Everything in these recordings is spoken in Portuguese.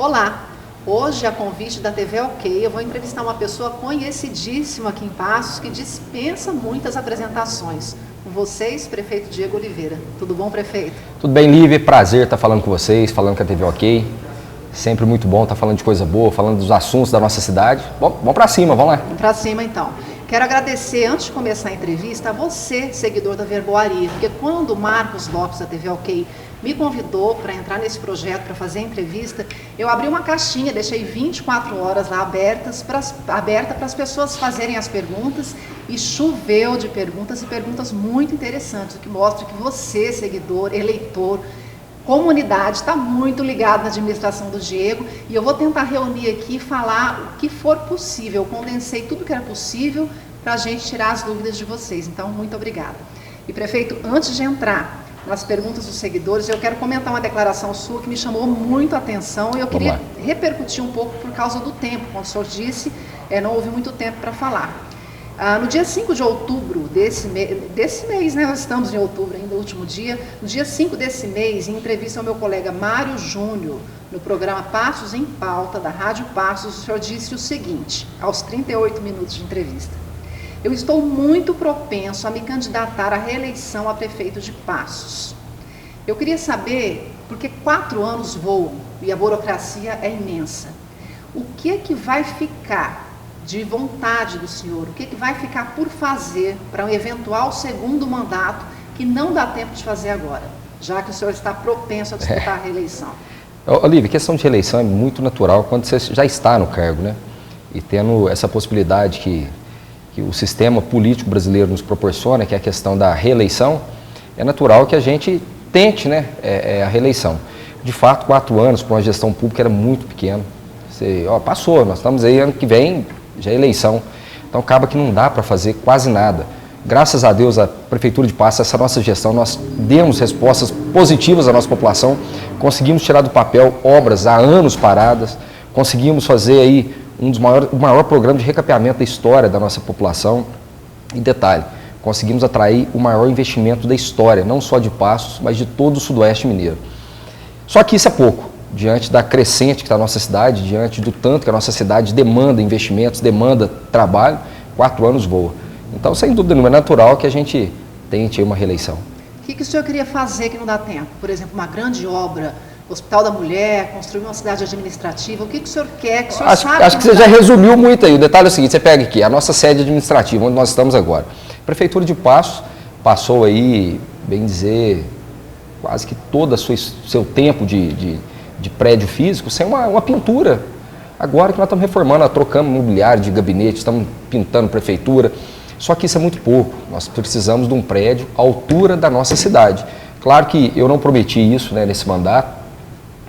Olá! Hoje, a convite da TV OK, eu vou entrevistar uma pessoa conhecidíssima aqui em Passos que dispensa muitas apresentações. Com vocês, prefeito Diego Oliveira. Tudo bom, prefeito? Tudo bem, Lívia? Prazer estar falando com vocês, falando com a TV OK. Sempre muito bom estar falando de coisa boa, falando dos assuntos da nossa cidade. Bom, vamos para cima, vamos lá. Vamos para cima, então. Quero agradecer, antes de começar a entrevista, a você, seguidor da Verboaria, porque quando o Marcos Lopes, da TV OK, me convidou para entrar nesse projeto, para fazer a entrevista, eu abri uma caixinha, deixei 24 horas lá aberta para as pessoas fazerem as perguntas, e choveu de perguntas, e perguntas muito interessantes, o que mostra que você, seguidor, eleitor, comunidade, está muito ligado na administração do Diego, e eu vou tentar reunir aqui e falar o que for possível. Eu condensei tudo que era possível para a gente tirar as dúvidas de vocês, então muito obrigada. E prefeito, antes de entrar nas perguntas dos seguidores, eu quero comentar uma declaração sua que me chamou muito a atenção e eu queria repercutir um pouco por causa do tempo. Como o senhor disse, não houve muito tempo para falar. No dia 5 de outubro desse mês, né, nós estamos em outubro ainda, o último dia, no dia 5 desse mês, em entrevista ao meu colega Mário Júnior, no programa Passos em Pauta, da Rádio Passos, o senhor disse o seguinte, aos 38 minutos de entrevista: eu estou muito propenso a me candidatar à reeleição a prefeito de Passos. Eu queria saber, porque 4 anos voam e a burocracia é imensa, o que é que vai ficar de vontade do senhor, o que é que vai ficar por fazer para um eventual segundo mandato que não dá tempo de fazer agora, já que o senhor está propenso a disputar a reeleição? Olívia, a questão de reeleição é muito natural quando você já está no cargo, né? E tendo essa possibilidade que o sistema político brasileiro nos proporciona, que é a questão da reeleição, é natural que a gente tente, né, a reeleição. De fato, 4 anos para uma gestão pública era muito pequeno. Passou, nós estamos aí, ano que vem já é eleição. Então acaba que não dá para fazer quase nada. Graças a Deus, a Prefeitura de Passos, essa nossa gestão, nós demos respostas positivas à nossa população, conseguimos tirar do papel obras há anos paradas, conseguimos fazer aí o maior programa de recapeamento da história da nossa população. E detalhe, conseguimos atrair o maior investimento da história, não só de Passos, mas de todo o Sudoeste Mineiro. Só que isso é pouco, diante da crescente que está a nossa cidade, diante do tanto que a nossa cidade demanda investimentos, demanda trabalho, 4 anos voa. Então, sem dúvida nenhuma, é natural que a gente tente uma reeleição. O que o senhor queria fazer que não dá tempo? Por exemplo, uma grande obra, Hospital da Mulher, construir uma cidade administrativa, o que o senhor quer, que o senhor sabe? Acho que você já resumiu muito aí. O detalhe é o seguinte, você pega aqui, a nossa sede administrativa, onde nós estamos agora. A Prefeitura de Passos passou aí, bem dizer, quase que todo o seu tempo de prédio físico sem uma pintura. Agora que nós estamos reformando, nós trocamos mobiliário de gabinete, estamos pintando prefeitura. Só que isso é muito pouco. Nós precisamos de um prédio à altura da nossa cidade. Claro que eu não prometi isso, né, nesse mandato,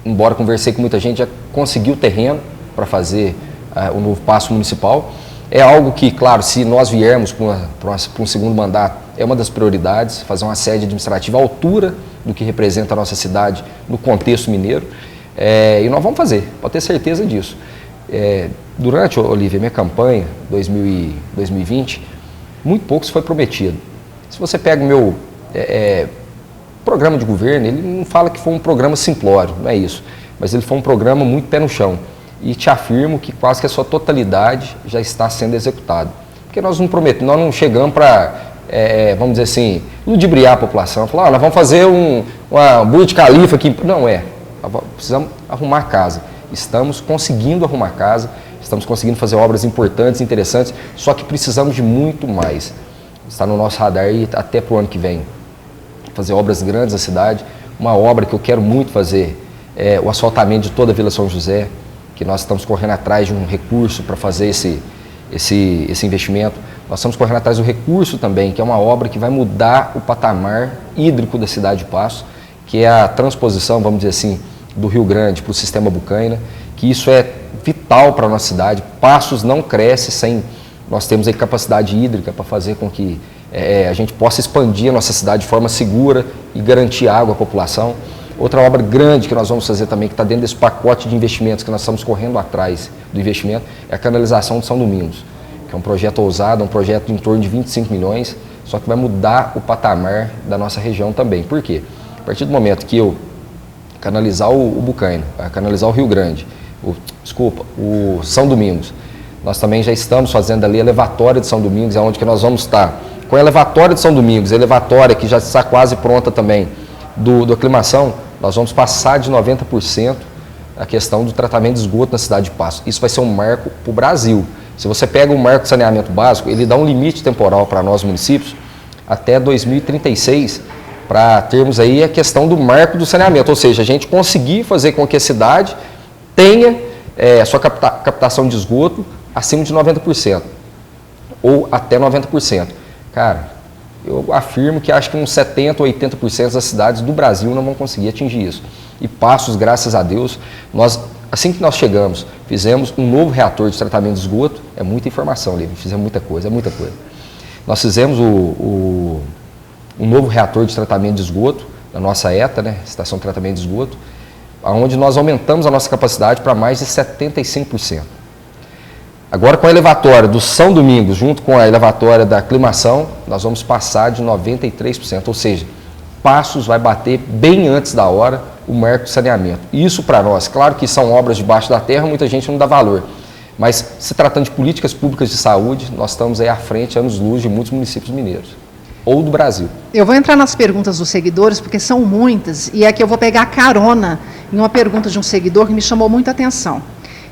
embora conversei com muita gente, já consegui o terreno para fazer o novo Paço Municipal. É algo que, claro, se nós viermos para um segundo mandato, é uma das prioridades, fazer uma sede administrativa à altura do que representa a nossa cidade no contexto mineiro. E nós vamos fazer, pode ter certeza disso. Durante, Olívia, minha campanha 2020, muito pouco se foi prometido. Se você pega o meu programa de governo, ele não fala que foi um programa simplório, não é isso, mas ele foi um programa muito pé no chão. E te afirmo que quase que a sua totalidade já está sendo executado. Porque nós não prometemos, nós não chegamos para, vamos dizer assim, ludibriar a população, falar, nós vamos fazer uma Burj Khalifa aqui. Não é. Precisamos arrumar casa. Estamos conseguindo arrumar casa, estamos conseguindo fazer obras importantes, interessantes, só que precisamos de muito mais. Está no nosso radar aí até para o ano que vem. Fazer obras grandes na cidade. Uma obra que eu quero muito fazer é o asfaltamento de toda a Vila São José, que nós estamos correndo atrás de um recurso para fazer esse investimento. Nós estamos correndo atrás do recurso também, que é uma obra que vai mudar o patamar hídrico da cidade de Passos, que é a transposição, vamos dizer assim, do Rio Grande para o sistema Bucaina, que isso é vital para a nossa cidade. Passos não cresce sem nós termos aí capacidade hídrica para fazer com que a gente possa expandir a nossa cidade de forma segura e garantir água à população. Outra obra grande que nós vamos fazer também, que está dentro desse pacote de investimentos que nós estamos correndo atrás do investimento, é a canalização de São Domingos, que é um projeto ousado, um projeto em torno de 25 milhões, só que vai mudar o patamar da nossa região também. Por quê? A partir do momento que eu canalizar o Bucaina, canalizar o Rio Grande, o São Domingos. Nós também já estamos fazendo ali a elevatória de São Domingos, é onde que nós vamos estar. Com a elevatória de São Domingos, a elevatória que já está quase pronta também do aclimação, nós vamos passar de 90% a questão do tratamento de esgoto na cidade de Passos. Isso vai ser um marco para o Brasil. Se você pega o marco de saneamento básico, ele dá um limite temporal para nós municípios até 2036, para termos aí a questão do marco do saneamento, ou seja, a gente conseguir fazer com que a cidade tenha a sua captação de esgoto acima de 90%, ou até 90%. Cara, eu afirmo que acho que uns 70% ou 80% das cidades do Brasil não vão conseguir atingir isso. E Passos, graças a Deus, assim que nós chegamos, fizemos um novo reator de tratamento de esgoto. É muita informação, Lívia, fizemos muita coisa, é muita coisa. Nós fizemos um novo reator de tratamento de esgoto, na nossa ETA, né, Estação de Tratamento de Esgoto, onde nós aumentamos a nossa capacidade para mais de 75%. Agora, com a elevatória do São Domingos, junto com a elevatória da aclimação, nós vamos passar de 93%, ou seja, Passos vai bater bem antes da hora o marco de saneamento. Isso para nós, claro que são obras debaixo da terra, muita gente não dá valor, mas se tratando de políticas públicas de saúde, nós estamos aí à frente, anos-luz de muitos municípios mineiros, ou do Brasil. Eu vou entrar nas perguntas dos seguidores, porque são muitas, e aqui eu vou pegar carona em uma pergunta de um seguidor que me chamou muita atenção.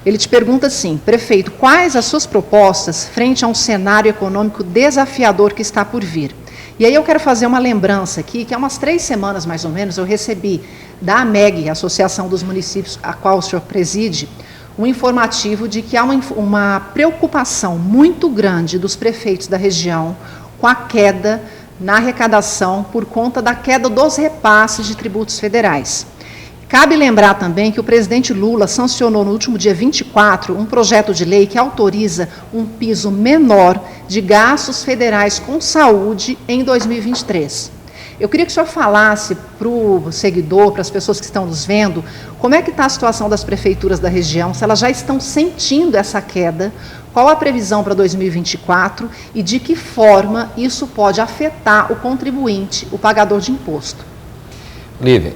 Ele te pergunta assim: prefeito, quais as suas propostas frente a um cenário econômico desafiador que está por vir? E aí eu quero fazer uma lembrança aqui, que há umas 3 semanas, mais ou menos, eu recebi da AMEG, Associação dos Municípios, a qual o senhor preside, um informativo de que há uma preocupação muito grande dos prefeitos da região com a queda na arrecadação por conta da queda dos repasses de tributos federais. Cabe lembrar também que o presidente Lula sancionou no último dia 24 um projeto de lei que autoriza um piso menor de gastos federais com saúde em 2023. Eu queria que o senhor falasse para o seguidor, para as pessoas que estão nos vendo, como é que está a situação das prefeituras da região, se elas já estão sentindo essa queda, qual a previsão para 2024 e de que forma isso pode afetar o contribuinte, o pagador de imposto. Lívia,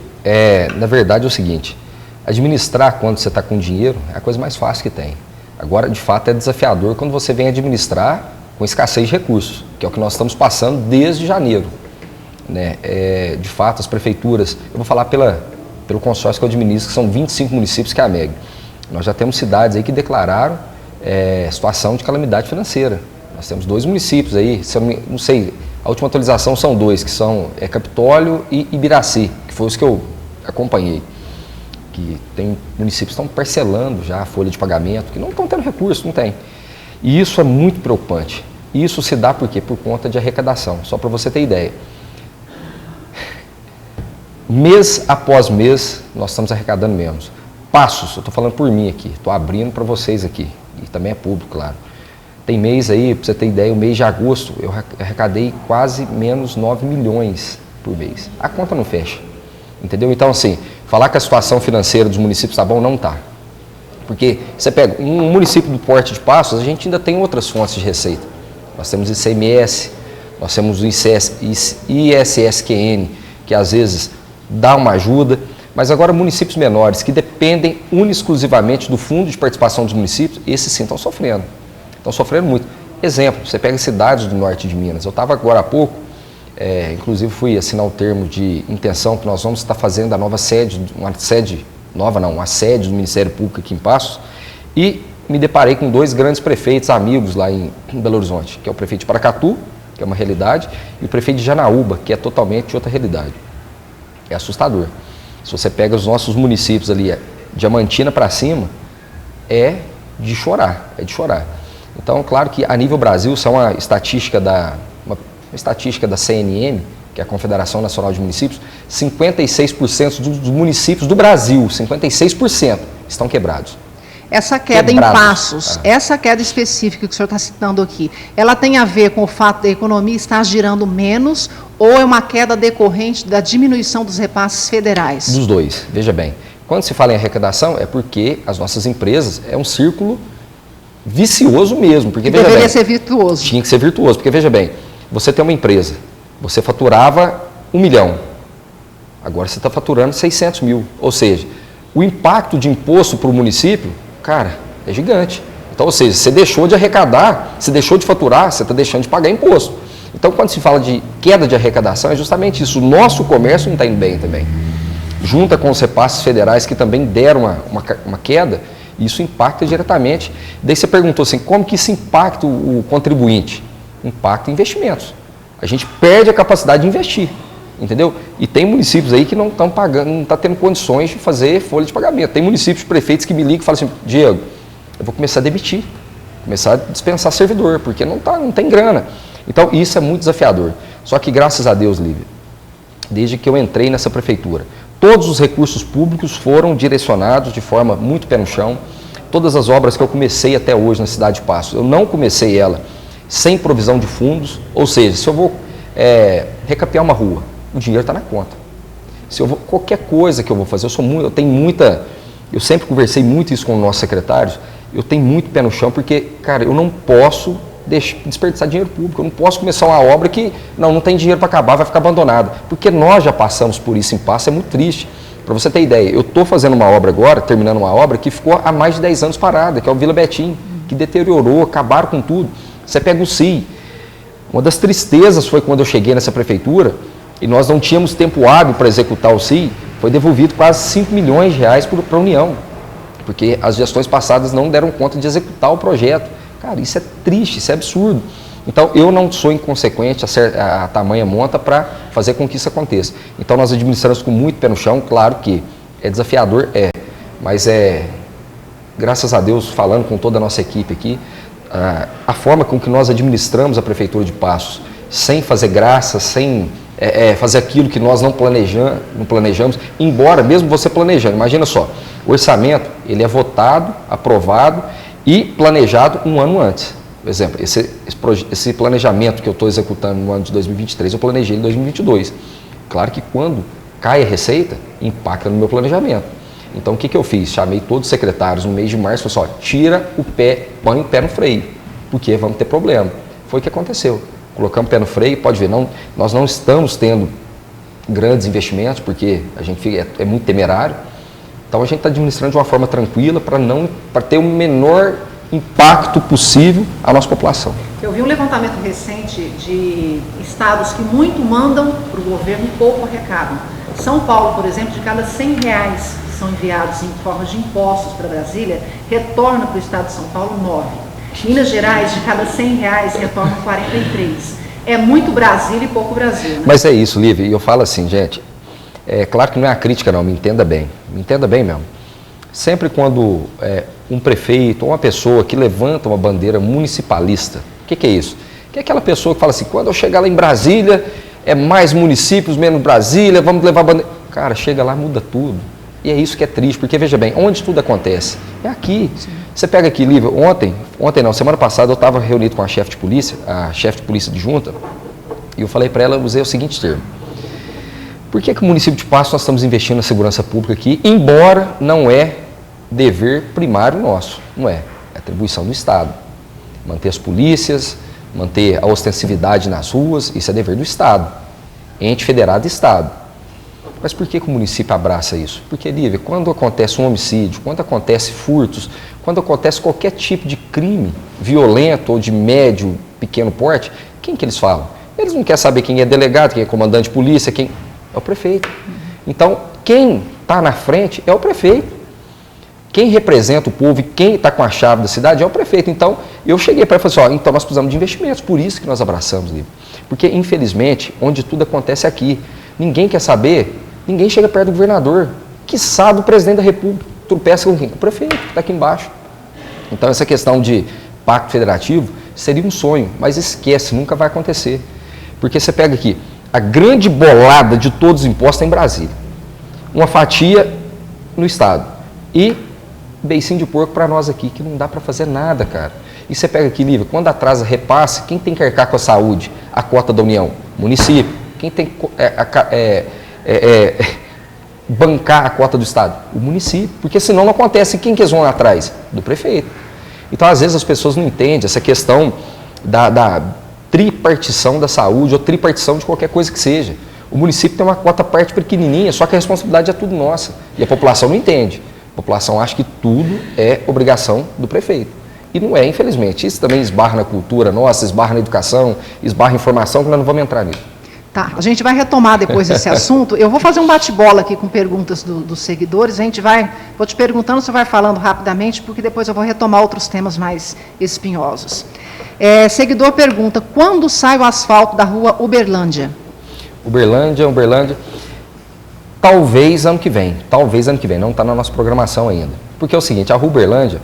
na verdade é o seguinte, administrar quando você está com dinheiro é a coisa mais fácil que tem. Agora, de fato, é desafiador quando você vem administrar com escassez de recursos, que é o que nós estamos passando desde janeiro. Né? De fato, as prefeituras, eu vou falar pelo consórcio que eu administro, que são 25 municípios que é a MEG. Nós já temos cidades aí que declararam situação de calamidade financeira. Nós temos 2 municípios aí, se eu não sei, a última atualização são 2, que são Capitólio e Ibiraci, que foi os que eu acompanhei. Que tem municípios que estão parcelando já a folha de pagamento, que não estão tendo recurso, não tem. E isso é muito preocupante. Isso se dá por quê? Por conta de arrecadação, só para você ter ideia. Mês após mês, nós estamos arrecadando menos. Passos, eu estou falando por mim aqui, estou abrindo para vocês aqui, e também é público, claro. Tem mês aí, para você ter ideia, o mês de agosto, eu arrecadei quase menos 9 milhões por mês. A conta não fecha, entendeu? Então, assim, falar que a situação financeira dos municípios está bom, não está. Porque você pega um município do porte de Passos, a gente ainda tem outras fontes de receita. Nós temos ICMS, nós temos o ISSQN, que às vezes dá uma ajuda, mas agora municípios menores que dependem exclusivamente do fundo de participação dos municípios, esses sim estão sofrendo muito. Exemplo, você pega cidades do norte de Minas, eu estava agora há pouco, inclusive fui assinar o termo de intenção que nós vamos estar fazendo a nova sede, uma sede do Ministério Público aqui em Passos, e me deparei com 2 grandes prefeitos amigos lá em Belo Horizonte, que é o prefeito de Paracatu, que é uma realidade, e o prefeito de Janaúba, que é totalmente outra realidade. É assustador. Se você pega os nossos municípios ali, Diamantina para cima, é de chorar. Então, claro que a nível Brasil, isso é uma estatística da CNM, que é a Confederação Nacional de Municípios, 56% dos municípios do Brasil, 56% estão quebrados. Essa queda em Passos, essa queda específica que o senhor está citando aqui, ela tem a ver com o fato da economia estar girando menos ou é uma queda decorrente da diminuição dos repasses federais? Dos 2, veja bem. Quando se fala em arrecadação, é porque as nossas empresas, é um círculo vicioso mesmo. Porque, deveria ser virtuoso. Tinha que ser virtuoso, porque veja bem, você tem uma empresa, você faturava 1 milhão, agora você está faturando 600 mil, ou seja, o impacto de imposto para o município cara, é gigante. Então, ou seja, você deixou de arrecadar, você deixou de faturar, você está deixando de pagar imposto. Então, quando se fala de queda de arrecadação, é justamente isso. O nosso comércio não está indo bem também. Junta com os repasses federais que também deram uma queda, isso impacta diretamente. Daí você perguntou assim, como que isso impacta o contribuinte? Impacta investimentos. A gente perde a capacidade de investir, entendeu? E tem municípios aí que não estão pagando, não estão tendo condições de fazer folha de pagamento. Tem municípios, prefeitos que me ligam e falam assim, Diego, eu vou começar a demitir, começar a dispensar servidor, porque não tem grana. Então, isso é muito desafiador. Só que, graças a Deus, Lívia, desde que eu entrei nessa prefeitura, todos os recursos públicos foram direcionados de forma muito pé no chão. Todas as obras que eu comecei até hoje na cidade de Passos, eu não comecei ela sem provisão de fundos, ou seja, se eu vou recapear uma rua, o dinheiro está na conta. Se eu vou, qualquer coisa que eu vou fazer, eu sempre conversei muito isso com os nossos secretários, eu tenho muito pé no chão, porque, cara, eu não posso desperdiçar dinheiro público, eu não posso começar uma obra que não tem dinheiro para acabar, vai ficar abandonada, porque nós já passamos por isso em Passos, é muito triste. Para você ter ideia, eu estou fazendo uma obra agora, terminando uma obra que ficou há mais de 10 anos parada, que é o Vila Betim, que deteriorou, acabaram com tudo. Você pega o CI, uma das tristezas foi quando eu cheguei nessa prefeitura e nós não tínhamos tempo hábil para executar o CI, foi devolvido quase 5 milhões de reais para a União, porque as gestões passadas não deram conta de executar o projeto. Cara, isso é triste, isso é absurdo. Então, eu não sou inconsequente a tamanha monta para fazer com que isso aconteça. Então, nós administramos com muito pé no chão, claro que é desafiador, mas graças a Deus, falando com toda a nossa equipe aqui, a forma com que nós administramos a Prefeitura de Passos, sem fazer graça, sem fazer aquilo que nós não planejamos, embora mesmo você planejando, imagina só, o orçamento, ele é votado, aprovado e planejado um ano antes. Por exemplo, esse planejamento que eu estou executando no ano de 2023, eu planejei em 2022. Claro que quando cai a receita, impacta no meu planejamento. Então, o que eu fiz? Chamei todos os secretários no mês de março e falei assim, tira o pé, põe o pé no freio, porque vamos ter problema. Foi o que aconteceu. Colocamos o pé no freio, pode ver, nós não estamos tendo grandes investimentos, porque a gente é muito temerário. Então, a gente está administrando de uma forma tranquila para ter o menor impacto possível à nossa população. Eu vi um levantamento recente de estados que muito mandam para o governo e pouco arrecadam. São Paulo, por exemplo, de cada R$100 que são enviados em forma de impostos para Brasília, retorna para o estado de São Paulo 9. Minas Gerais, de cada R$100, retorna 43. É muito Brasília e pouco Brasil, né? Mas é isso, Lívia, e eu falo assim, gente, é claro que não é uma crítica não, me entenda bem mesmo. Sempre quando um prefeito ou uma pessoa que levanta uma bandeira municipalista, o que é isso? Que é aquela pessoa que fala assim, quando eu chegar lá em Brasília, é mais municípios, menos Brasília, vamos levar a bandeira. Cara, chega lá, muda tudo. E é isso que é triste, porque veja bem, onde tudo acontece? É aqui. Sim. Você pega aqui, Lívia, semana passada eu estava reunido com a chefe de polícia de junta, e eu falei para ela, eu usei o seguinte termo. Por que o município de Passos nós estamos investindo na segurança pública aqui, embora não é dever primário nosso, não é atribuição do Estado. Manter as polícias, manter a ostensividade nas ruas, isso é dever do Estado, ente federado Estado. Mas por que o município abraça isso? Porque, Lívia, quando acontece um homicídio, quando acontece furtos, quando acontece qualquer tipo de crime violento ou de médio, pequeno porte, quem que eles falam? Eles não querem saber quem é delegado, quem é comandante de polícia, quem é o prefeito. Então, quem está na frente é o prefeito. Quem representa o povo e quem está com a chave da cidade é o prefeito. Então, eu cheguei para ele e falei assim, então nós precisamos de investimentos, por isso que nós abraçamos, Lívia. Porque, infelizmente, onde tudo acontece é aqui. Ninguém quer saber, ninguém chega perto do governador. Quiçá do presidente da República. Tropeça com quem? Com o prefeito, que está aqui embaixo. Então, essa questão de pacto federativo seria um sonho, mas esquece, nunca vai acontecer. Porque você pega aqui, a grande bolada de todos os impostos é em Brasília. Uma fatia no Estado. E beicinho de porco para nós aqui, que não dá para fazer nada, cara. E você pega aqui, Lívia, quando atrasa repasse, quem tem que arcar com a saúde? A cota da União? Município. Quem tem que bancar a cota do Estado? O município. Porque senão não acontece. Quem que eles vão atrás? Do prefeito. Então, às vezes, as pessoas não entendem essa questão da tripartição da saúde ou tripartição de qualquer coisa que seja. O município tem uma cota parte pequenininha, só que a responsabilidade é tudo nossa. E a população não entende. A população acha que tudo é obrigação do prefeito. E não é, infelizmente. Isso também esbarra na cultura nossa, esbarra na educação, esbarra em informação, que nós não vamos entrar nisso. Tá, a gente vai retomar depois esse assunto. Eu vou fazer um bate-bola aqui com perguntas dos seguidores. Vou te perguntando, você vai falando rapidamente, porque depois eu vou retomar outros temas mais espinhosos. Seguidor pergunta, quando sai o asfalto da rua Uberlândia? Uberlândia, talvez ano que vem, não está na nossa programação ainda. Porque é o seguinte, a rua Uberlândia,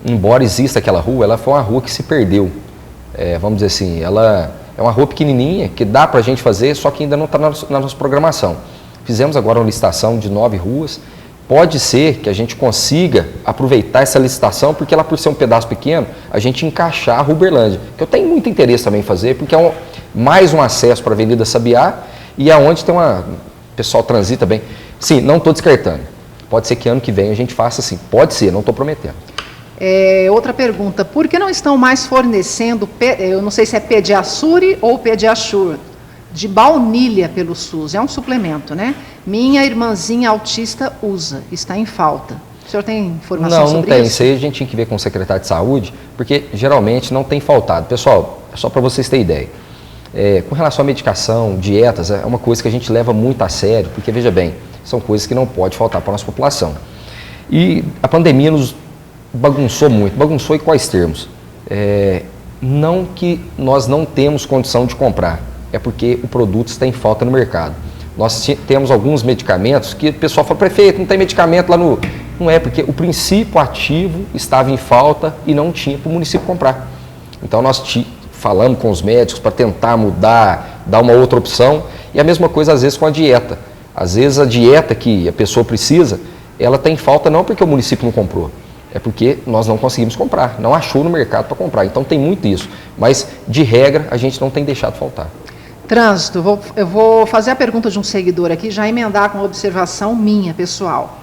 embora exista aquela rua, ela foi uma rua que se perdeu. Vamos dizer assim, ela é uma rua pequenininha, que dá para a gente fazer, só que ainda não está na nossa programação. Fizemos agora uma licitação de 9 ruas, pode ser que a gente consiga aproveitar essa licitação, porque ela, por ser um pedaço pequeno, a gente encaixar a rua Uberlândia, que eu tenho muito interesse também em fazer, porque é mais um acesso para a Avenida Sabiá, e é onde tem o pessoal transita bem. Sim, não estou descartando. Pode ser que ano que vem a gente faça assim. Pode ser, não estou prometendo. Outra pergunta, por que não estão mais fornecendo, eu não sei se é Pediassure ou Pediassure, de baunilha pelo SUS? É um suplemento, né? Minha irmãzinha autista usa, está em falta. O senhor tem informação sobre isso? Não, não tem. Isso aí a gente tinha que ver com o secretário de saúde, porque geralmente não tem faltado. Pessoal, só para vocês terem ideia, com relação à medicação, dietas, é uma coisa que a gente leva muito a sério, porque, veja bem, são coisas que não pode faltar para a nossa população. E a pandemia nos bagunçou muito. Bagunçou em quais termos? Não que nós não temos condição de comprar, é porque o produto está em falta no mercado. Nós temos alguns medicamentos que o pessoal fala, prefeito, não tem medicamento lá no... Não é, porque o princípio ativo estava em falta e não tinha para o município comprar. Então nós falamos com os médicos para tentar mudar, dar uma outra opção, e a mesma coisa às vezes com a dieta. Às vezes a dieta que a pessoa precisa, ela tem falta não porque o município não comprou, é porque nós não conseguimos comprar, não achou no mercado para comprar. Então tem muito isso, mas de regra a gente não tem deixado faltar. Trânsito, eu vou fazer a pergunta de um seguidor aqui, já emendar com uma observação minha, pessoal.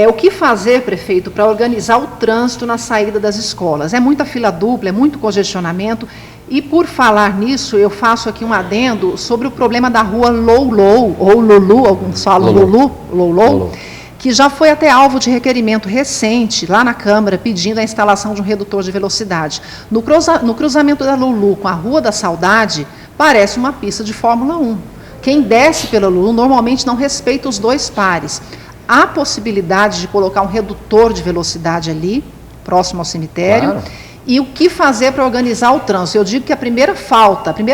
O que fazer, prefeito, para organizar o trânsito na saída das escolas? É muita fila dupla, é muito congestionamento. E por falar nisso, eu faço aqui um adendo sobre o problema da rua Loulou, ou Lulu, alguns falam Loulou, que já foi até alvo de requerimento recente, lá na Câmara, pedindo a instalação de um redutor de velocidade. No cruzamento da Lulu com a Rua da Saudade, parece uma pista de Fórmula 1. Quem desce pela Lulu normalmente não respeita os dois pares. Há possibilidade de colocar um redutor de velocidade ali, próximo ao cemitério. Claro. E o que fazer para organizar o trânsito? Eu digo que a primeira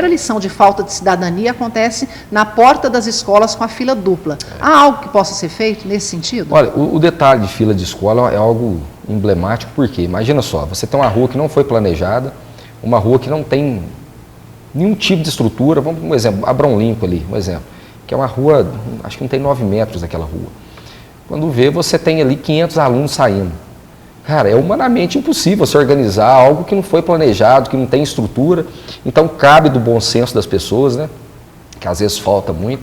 lição de falta de cidadania acontece na porta das escolas com a fila dupla. Há algo que possa ser feito nesse sentido? Olha, o detalhe de fila de escola é algo emblemático, porque imagina só, você tem uma rua que não foi planejada, uma rua que não tem nenhum tipo de estrutura, vamos um exemplo, Abrão Lincoln ali, um exemplo, que é uma rua, acho que não tem 9 metros daquela rua. Quando vê, você tem ali 500 alunos saindo. Cara, é humanamente impossível você organizar algo que não foi planejado, que não tem estrutura. Então, cabe do bom senso das pessoas, né? Que às vezes falta muito.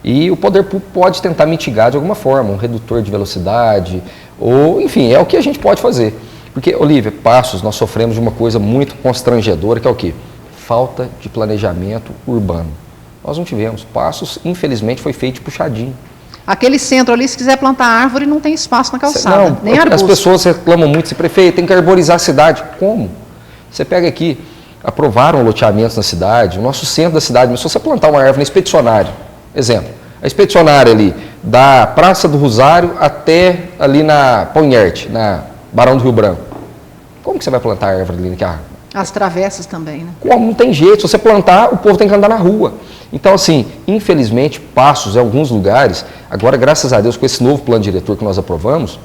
E o poder público pode tentar mitigar de alguma forma, um redutor de velocidade, ou, enfim, é o que a gente pode fazer. Porque, Olívia, Passos, nós sofremos de uma coisa muito constrangedora, que é o quê? Falta de planejamento urbano. Nós não tivemos. Passos, infelizmente, foi feito de puxadinho. Aquele centro ali, se quiser plantar árvore, não tem espaço na calçada, não, nem arbusto. As pessoas reclamam muito, se prefeito, tem que arborizar a cidade. Como? Você pega aqui, aprovaram loteamentos na cidade, o nosso centro da cidade, mas se você plantar uma árvore na Expedicionária, exemplo, a Expedicionária ali, da Praça do Rosário até ali na Ponherte, na Barão do Rio Branco, como que você vai plantar árvore ali naquela árvore? As travessas também, né? Como? Não tem jeito, se você plantar, o povo tem que andar na rua. Então, assim, infelizmente, Passos, em alguns lugares, agora, graças a Deus, com esse novo plano diretor que nós aprovamos,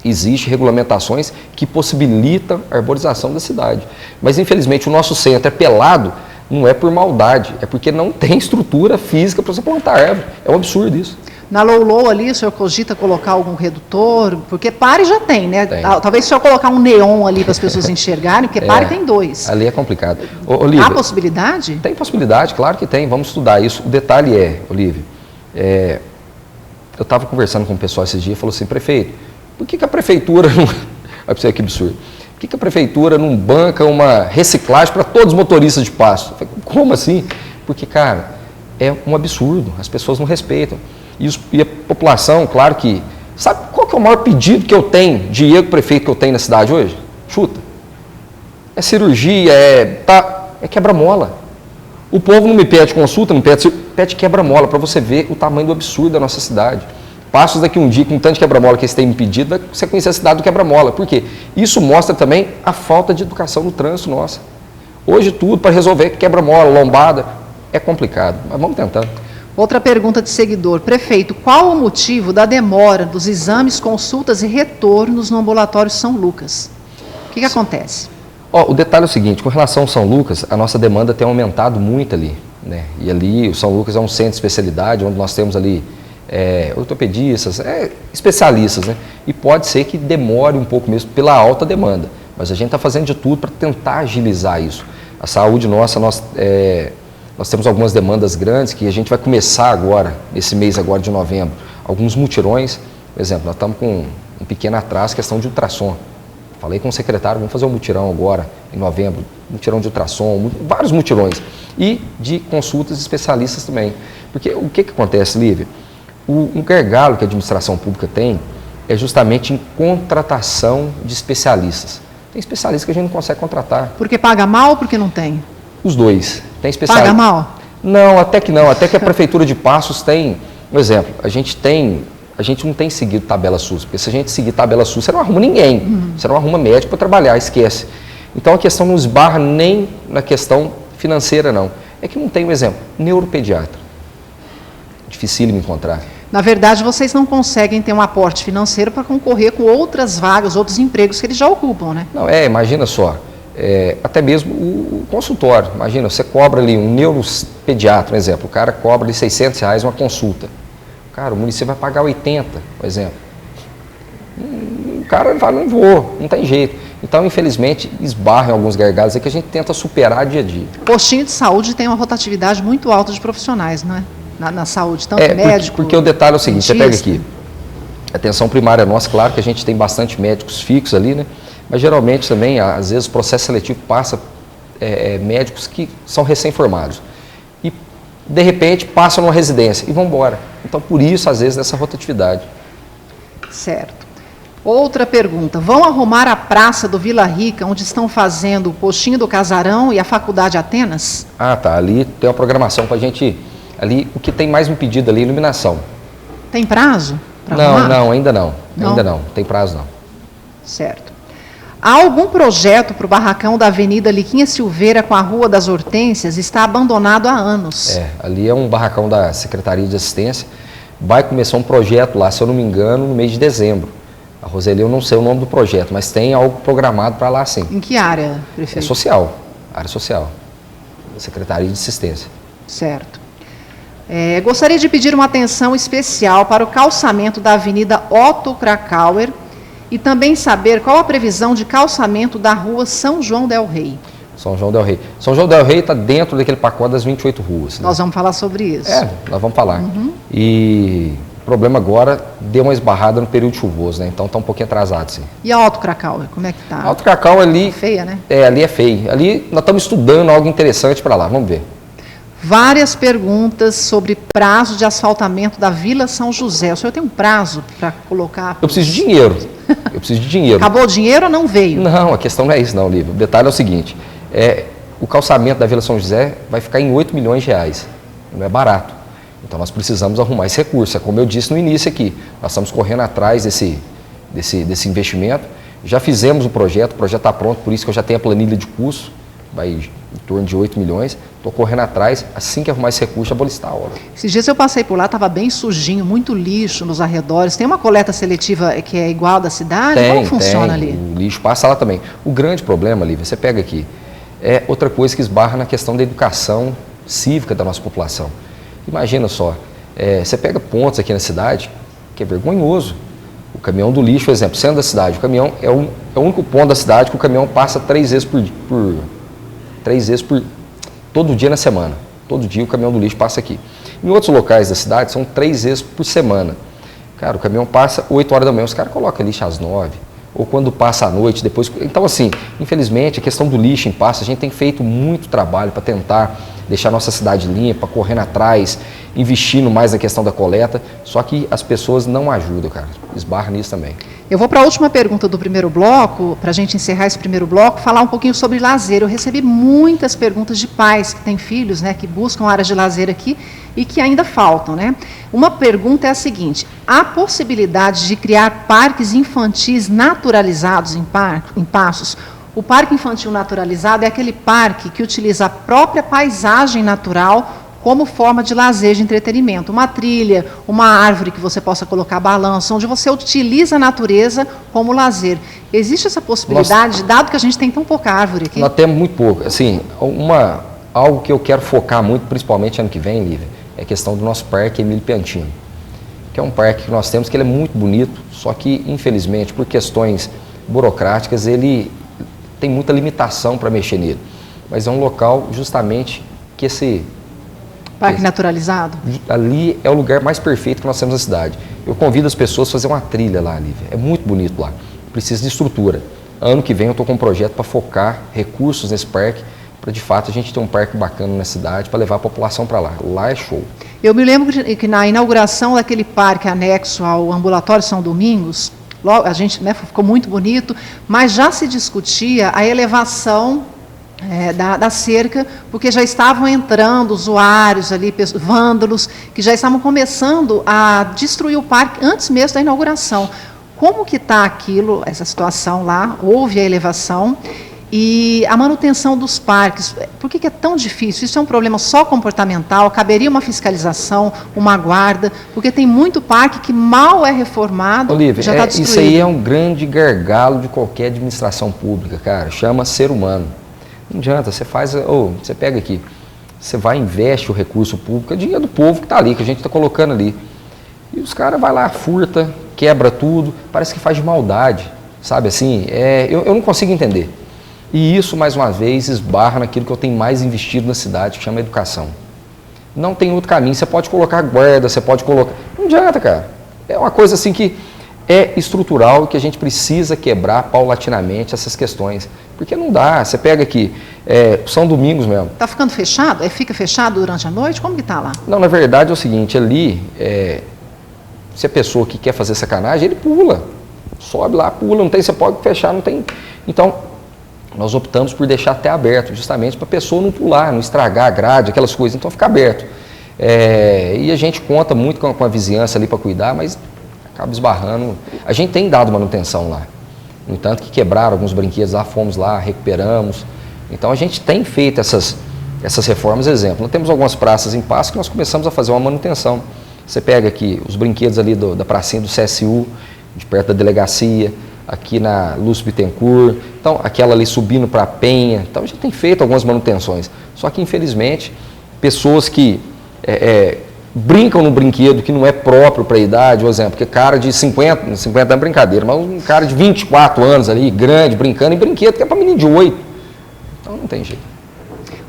existem regulamentações que possibilitam a arborização da cidade. Mas, infelizmente, o nosso centro é pelado, não é por maldade, é porque não tem estrutura física para você plantar árvore. É um absurdo isso. Na Loulou ali, o senhor cogita colocar algum redutor? Porque pare já tem, né? Tem. Talvez o senhor colocar um neon ali para as pessoas enxergarem, porque pare tem 2. Ali é complicado. Olívia, há possibilidade? Tem possibilidade, claro que tem. Vamos estudar isso. O detalhe Olívia, eu estava conversando com o pessoal esses dias e falou assim, prefeito, por que a prefeitura não... Olha para você que absurdo. Por que a prefeitura não banca uma reciclagem para todos os motoristas de Passos? Eu falei, como assim? Porque, cara, é um absurdo. As pessoas não respeitam. E a população, claro que... Sabe qual que é o maior pedido que eu tenho, de erro prefeito que eu tenho na cidade hoje? Chuta. É cirurgia, é quebra-mola. O povo não me pede consulta, não pede quebra-mola, para você ver o tamanho do absurdo da nossa cidade. Passos daqui um dia, com tanto de quebra-mola que eles têm me pedido, vai você conhecer a cidade do quebra-mola. Por quê? Isso mostra também a falta de educação no trânsito nossa. Hoje tudo para resolver quebra-mola, lombada, é complicado, mas vamos tentando. Outra pergunta de seguidor. Prefeito, qual o motivo da demora dos exames, consultas e retornos no ambulatório São Lucas? O que acontece? O detalhe é o seguinte, com relação ao São Lucas, a nossa demanda tem aumentado muito ali, né? E ali o São Lucas é um centro de especialidade, onde nós temos ali ortopedistas, especialistas, né? E pode ser que demore um pouco mesmo pela alta demanda, mas a gente está fazendo de tudo para tentar agilizar isso. A saúde nossa, nós temos algumas demandas grandes que a gente vai começar agora, nesse mês agora de novembro, alguns mutirões. Por exemplo, nós estamos com um pequeno atraso, questão de ultrassom. Falei com o secretário, vamos fazer um mutirão agora, em novembro, mutirão de ultrassom, vários mutirões. E de consultas especialistas também. Porque o que acontece, Lívia? Um gargalo que a administração pública tem é justamente em contratação de especialistas. Tem especialistas que a gente não consegue contratar. Porque paga mal ou porque não tem? Os dois. Tem especialista. Paga mal? Não, até que não. Até que a Prefeitura de Passos tem, por exemplo, a gente não tem seguido tabela SUS, porque se a gente seguir tabela SUS, você não arruma ninguém, você não arruma médico para trabalhar, esquece. Então a questão não esbarra nem na questão financeira, não. É que não tem, um exemplo, neuropediatra. Dificílimo encontrar. Na verdade, vocês não conseguem ter um aporte financeiro para concorrer com outras vagas, outros empregos que eles já ocupam, né? Não, imagina só. Até mesmo o consultório, imagina, você cobra ali um neuropediatra, por exemplo, o cara cobra ali R$600 uma consulta. Cara, o município vai pagar 80, por exemplo. O cara fala, não vou, não tem jeito. Então, infelizmente, esbarra em alguns gargalos que a gente tenta superar dia a dia. O postinho de saúde tem uma rotatividade muito alta de profissionais, não é? Na saúde, tanto médico... Porque o detalhe é o seguinte, você pega aqui, a atenção primária nossa, claro que a gente tem bastante médicos fixos ali, né? Mas geralmente também, às vezes, o processo seletivo passa médicos que são recém-formados. E, de repente, passam numa residência e vão embora. Então, por isso, às vezes, essa rotatividade. Certo. Outra pergunta. Vão arrumar a praça do Vila Rica, onde estão fazendo o postinho do Casarão e a Faculdade Atenas? Ah, tá. Ali tem uma programação para a gente... Ali, o que tem mais me pedido ali é iluminação. Tem prazo para arrumar? Não, ainda não. Ainda não. Tem prazo, não. Certo. Há algum projeto para o barracão da Avenida Liquinha Silveira com a Rua das Hortênsias? Está abandonado há anos. Ali é um barracão da Secretaria de Assistência. Vai começar um projeto lá, se eu não me engano, no mês de dezembro. A Roseli, eu não sei o nome do projeto, mas tem algo programado para lá, sim. Em que área, prefeito? É social, área social. Secretaria de Assistência. Certo. Gostaria de pedir uma atenção especial para o calçamento da Avenida Otto Krakauer e também saber qual a previsão de calçamento da Rua São João del Rei. São João del Rei. São João del Rei está dentro daquele pacote das 28 ruas. Né? Nós vamos falar sobre isso. Nós vamos falar. E o problema agora deu uma esbarrada no período chuvoso, né? Então está um pouquinho atrasado, sim. E a Otto Krakauer, como é que está? A Otto Krakauer ali... Feia, né? Ali é feio. Ali nós estamos estudando algo interessante para lá, vamos ver. Várias perguntas sobre prazo de asfaltamento da Vila São José. O senhor tem um prazo para colocar? Eu preciso de dinheiro. Eu preciso de dinheiro. Acabou o dinheiro ou não veio? Não, a questão não é isso não, Lívia. O detalhe é o seguinte, o calçamento da Vila São José vai ficar em 8 milhões de reais. Não é barato. Então nós precisamos arrumar esse recurso. É como eu disse no início aqui, nós estamos correndo atrás desse investimento. Já fizemos o projeto está pronto, por isso que eu já tenho a planilha de custo. Vai em torno de 8 milhões, estou correndo atrás, assim que arrumar esse recurso, eu vou listar a obra. Esses dias eu passei por lá, estava bem sujinho, muito lixo nos arredores. Tem uma coleta seletiva que é igual da cidade? Como funciona ali? O lixo passa lá também. O grande problema, Lívia, você pega aqui, é outra coisa que esbarra na questão da educação cívica da nossa população. Imagina só, você pega pontos aqui na cidade, que é vergonhoso. O caminhão do lixo, por exemplo, sendo da cidade, o caminhão é o único ponto da cidade que o caminhão passa 3 vezes todo dia na semana. Todo dia o caminhão do lixo passa aqui. Em outros locais da cidade são 3 vezes por semana. Cara, o caminhão passa 8 horas da manhã, os caras colocam lixo às 9, ou quando passa a noite, depois... Então, assim, infelizmente, a questão do lixo em pasto, a gente tem feito muito trabalho para tentar deixar a nossa cidade limpa, correndo atrás, investindo mais na questão da coleta, só que as pessoas não ajudam, cara, esbarra nisso também. Eu vou para a última pergunta do primeiro bloco, para a gente encerrar esse primeiro bloco, falar um pouquinho sobre lazer. Eu recebi muitas perguntas de pais que têm filhos, né, que buscam áreas de lazer aqui e que ainda faltam, né? Uma pergunta é a seguinte: há possibilidade de criar parques infantis naturalizados em Passos? O parque infantil naturalizado é aquele parque que utiliza a própria paisagem natural como forma de lazer, de entretenimento. Uma trilha, uma árvore que você possa colocar balanço, onde você utiliza a natureza como lazer. Existe essa possibilidade, dado que a gente tem tão pouca árvore aqui? Nós temos muito pouco. Assim, algo que eu quero focar muito, principalmente ano que vem, Lívia, é a questão do nosso parque Emílio Piantini, que é um parque que nós temos, que ele é muito bonito, só que, infelizmente, por questões burocráticas, ele tem muita limitação para mexer nele. Mas é um local justamente que esse... Parque naturalizado? Ali é o lugar mais perfeito que nós temos na cidade. Eu convido as pessoas a fazer uma trilha lá, Lívia. É muito bonito lá. Precisa de estrutura. Ano que vem eu estou com um projeto para focar recursos nesse parque, para de fato a gente ter um parque bacana na cidade, para levar a população para lá. Lá é show. Eu me lembro que na inauguração daquele parque anexo ao Ambulatório São Domingos, logo, a gente, né, ficou muito bonito, mas já se discutia a elevação da cerca, porque já estavam entrando usuários ali, vândalos, que já estavam começando a destruir o parque antes mesmo da inauguração. Como que está aquilo, essa situação lá? Houve a elevação e a manutenção dos parques. Por que é tão difícil? Isso é um problema só comportamental? Caberia uma fiscalização, uma guarda? Porque tem muito parque que mal é reformado, Olívia, já está destruído. Isso aí é um grande gargalo de qualquer administração pública, cara. Chama ser humano. Não adianta, você pega aqui, você vai e investe o recurso público, é dinheiro do povo que está ali, que a gente está colocando ali. E os caras vão lá, furta, quebra tudo, parece que faz de maldade, sabe assim? Eu não consigo entender. E isso, mais uma vez, esbarra naquilo que eu tenho mais investido na cidade, que chama educação. Não tem outro caminho, você pode colocar guarda, você pode colocar... Não adianta, cara. É uma coisa assim que é estrutural e que a gente precisa quebrar paulatinamente essas questões. Porque não dá, você pega aqui, São Domingos mesmo. Está ficando fechado? Fica fechado durante a noite? Como que está lá? Não, na verdade é o seguinte, ali, se a pessoa que quer fazer sacanagem, ele pula. Sobe lá, pula, não tem, você pode fechar, não tem... Então, nós optamos por deixar até aberto, justamente para a pessoa não pular, não estragar a grade, aquelas coisas, então fica aberto. E a gente conta muito com a vizinhança ali para cuidar, mas acaba esbarrando. A gente tem dado manutenção lá. No entanto que quebraram alguns brinquedos lá, fomos lá, recuperamos. Então a gente tem feito essas reformas, exemplo. Nós temos algumas praças em Passos que nós começamos a fazer uma manutenção. Você pega aqui os brinquedos ali da pracinha do CSU, de perto da delegacia, aqui na Lúcio Bittencourt, então aquela ali subindo para a Penha. Então a gente tem feito algumas manutenções. Só que infelizmente, pessoas que brincam no brinquedo que não é próprio para a idade, por exemplo, porque cara de 50 anos é brincadeira, mas um cara de 24 anos ali, grande, brincando em brinquedo, que é para menino de 8. Então não tem jeito.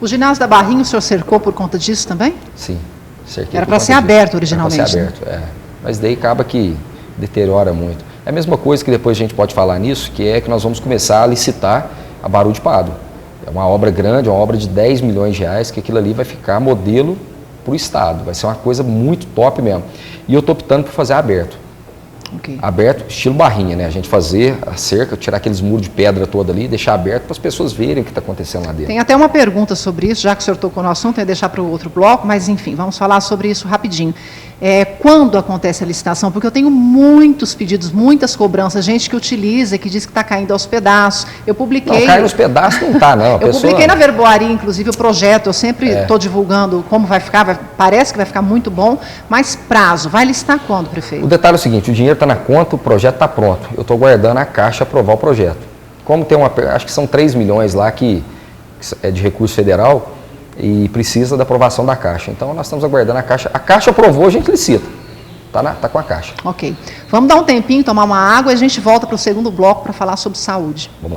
O ginásio da Barrinha o senhor cercou por conta disso também? Sim, cerquei. Era para ser aberto originalmente. Era para ser aberto, Mas daí acaba que deteriora muito. É a mesma coisa que depois a gente pode falar nisso, que é que nós vamos começar a licitar a Barú de Pádua. É uma obra grande, uma obra de 10 milhões de reais, que aquilo ali vai ficar modelo para o Estado. Vai ser uma coisa muito top mesmo. E eu estou optando por fazer aberto. Okay. Aberto, estilo Barrinha, né? A gente fazer a cerca, tirar aqueles muros de pedra todo ali, deixar aberto para as pessoas verem o que está acontecendo lá dentro. Tem até uma pergunta sobre isso, já que o senhor tocou no assunto, eu ia deixar para o outro bloco, mas enfim, vamos falar sobre isso rapidinho. Quando acontece a licitação? Porque eu tenho muitos pedidos, muitas cobranças, gente que utiliza, que diz que está caindo aos pedaços. Eu publiquei... Não, cai nos pedaços não está, não. Eu publiquei na Verboaria, inclusive, o projeto, eu sempre estou divulgando como vai ficar, parece que vai ficar muito bom, mas prazo, vai licitar quando, prefeito? O detalhe é o seguinte, o dinheiro está na conta, o projeto está pronto. Eu estou aguardando a Caixa aprovar o projeto. Como tem acho que são 3 milhões lá que é de recurso federal, e precisa da aprovação da Caixa. Então, nós estamos aguardando a Caixa. A Caixa aprovou, a gente licita. Tá com a Caixa. Ok. Vamos dar um tempinho, tomar uma água e a gente volta para o segundo bloco para falar sobre saúde. Vamos lá.